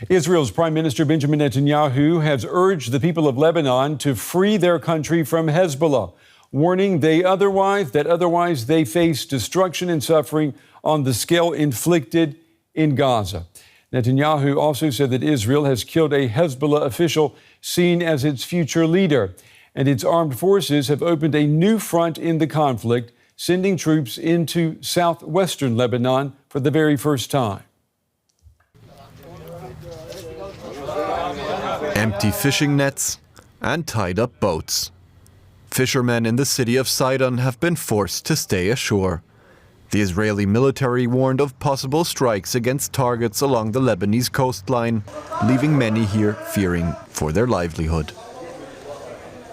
Israel's Prime Minister Benjamin Netanyahu has urged the people of Lebanon to free their country from Hezbollah, warning that otherwise they face destruction and suffering on the scale inflicted in Gaza. Netanyahu also said that Israel has killed a Hezbollah official seen as its future leader, and its armed forces have opened a new front in the conflict, sending troops into southwestern Lebanon for the very first time. Empty fishing nets and tied up boats. Fishermen in the city of Sidon have been forced to stay ashore. The Israeli military warned of possible strikes against targets along the Lebanese coastline, leaving many here fearing for their livelihood.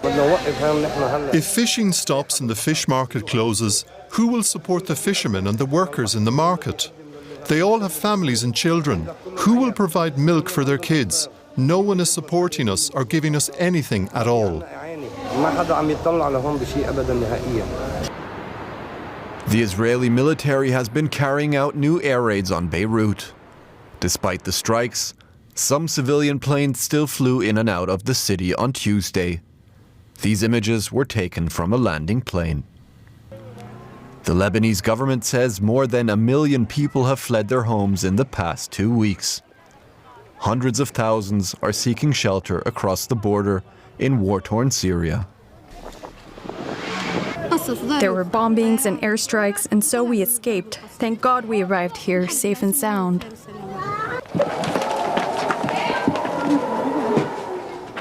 If fishing stops and the fish market closes, who will support the fishermen and the workers in the market? They all have families and children. Who will provide milk for their kids? No one is supporting us or giving us anything at all. The Israeli military has been carrying out new air raids on Beirut. Despite the strikes, some civilian planes still flew in and out of the city on Tuesday. These images were taken from a landing plane. The Lebanese government says more than 1 million people have fled their homes in the past 2 weeks. Hundreds of thousands are seeking shelter across the border in war-torn Syria. There were bombings and airstrikes, and so we escaped. Thank God we arrived here safe and sound.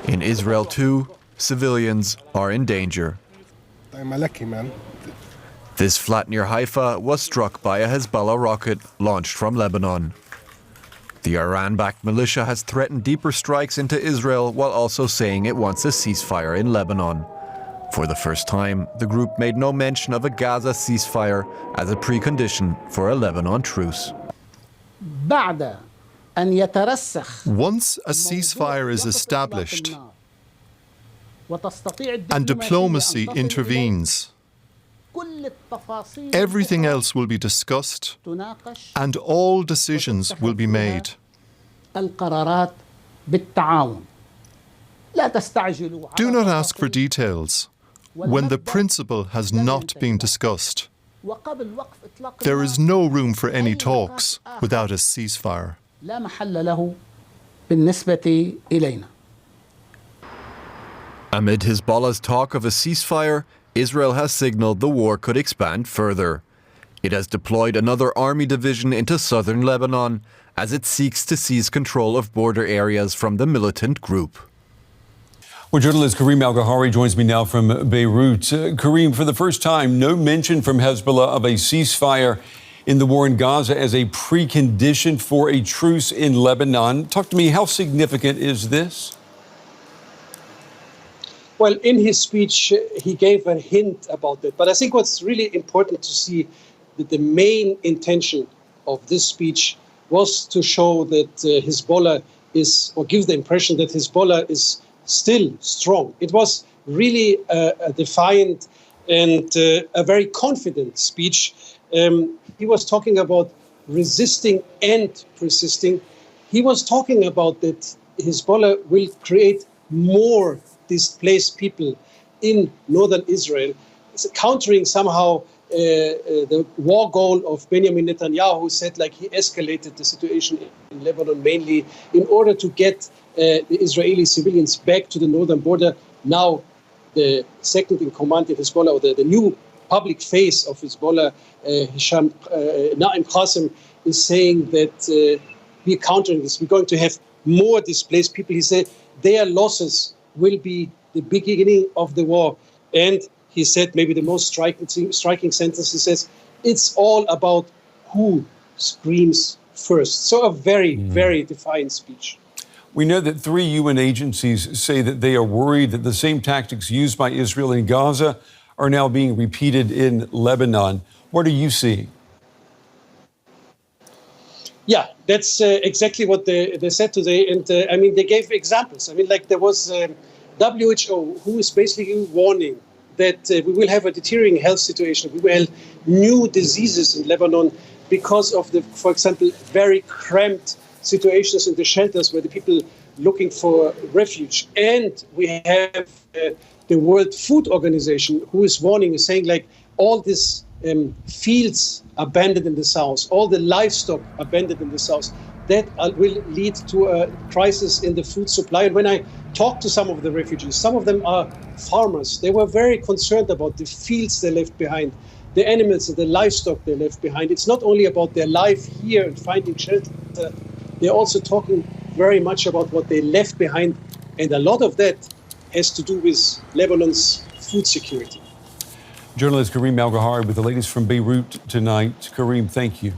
In Israel, too, civilians are in danger. I'm lucky, man. This flat near Haifa was struck by a Hezbollah rocket launched from Lebanon. The Iran-backed militia has threatened deeper strikes into Israel while also saying it wants a ceasefire in Lebanon. For the first time, the group made no mention of a Gaza ceasefire as a precondition for a Lebanon truce. Once a ceasefire is established and diplomacy intervenes, everything else will be discussed and all decisions will be made. Do not ask for details when the principle has not been discussed. There is no room for any talks without a ceasefire. Amid Hezbollah's talk of a ceasefire, Israel has signaled the war could expand further. It has deployed another army division into southern Lebanon as it seeks to seize control of border areas from the militant group. Well, journalist Karim el-Gawhary joins me now from Beirut. Karim, for the first time, no mention from Hezbollah of a ceasefire in the war in Gaza as a precondition for a truce in Lebanon. Talk to me, how significant is this? Well, in his speech, he gave a hint about it. But I think what's really important to see that the main intention of this speech was to show that Hezbollah is, or give the impression that Hezbollah is still strong. It was really a defiant and a very confident speech. He was talking about resisting and persisting. He was talking about that Hezbollah will create more displaced people in northern Israel, countering somehow the war goal of Benjamin Netanyahu, who said like he escalated the situation in Lebanon mainly in order to get the Israeli civilians back to the northern border. Now the second in command of Hezbollah, or the new public face of Hezbollah, Naim Qassem, is saying that we're countering this. We're going to have more displaced people. He said their losses will be the beginning of the war. And he said maybe the most striking sentence, he says, it's all about who screams first. So a very, very defiant speech. We know that 3 UN agencies say that they are worried that the same tactics used by Israel in Gaza are now being repeated in Lebanon. What are you seeing? Yeah, that's exactly what they said today. And I mean, they gave examples. I mean, like there was WHO, who is basically warning that we will have a deteriorating health situation. We will have new diseases in Lebanon because of the, for example, very cramped situations in the shelters where the people looking for refuge. And we have the World Food Organization who is warning, is saying like all these fields abandoned in the south, all the livestock abandoned in the south, that will lead to a crisis in the food supply. And when I talk to some of the refugees, some of them are farmers. They were very concerned about the fields they left behind, the animals and the livestock they left behind. It's not only about their life here and finding shelter, they're also talking very much about what they left behind. And a lot of that has to do with Lebanon's food security. Journalist Karim el-Gawhary with the latest from Beirut tonight. Karim, thank you.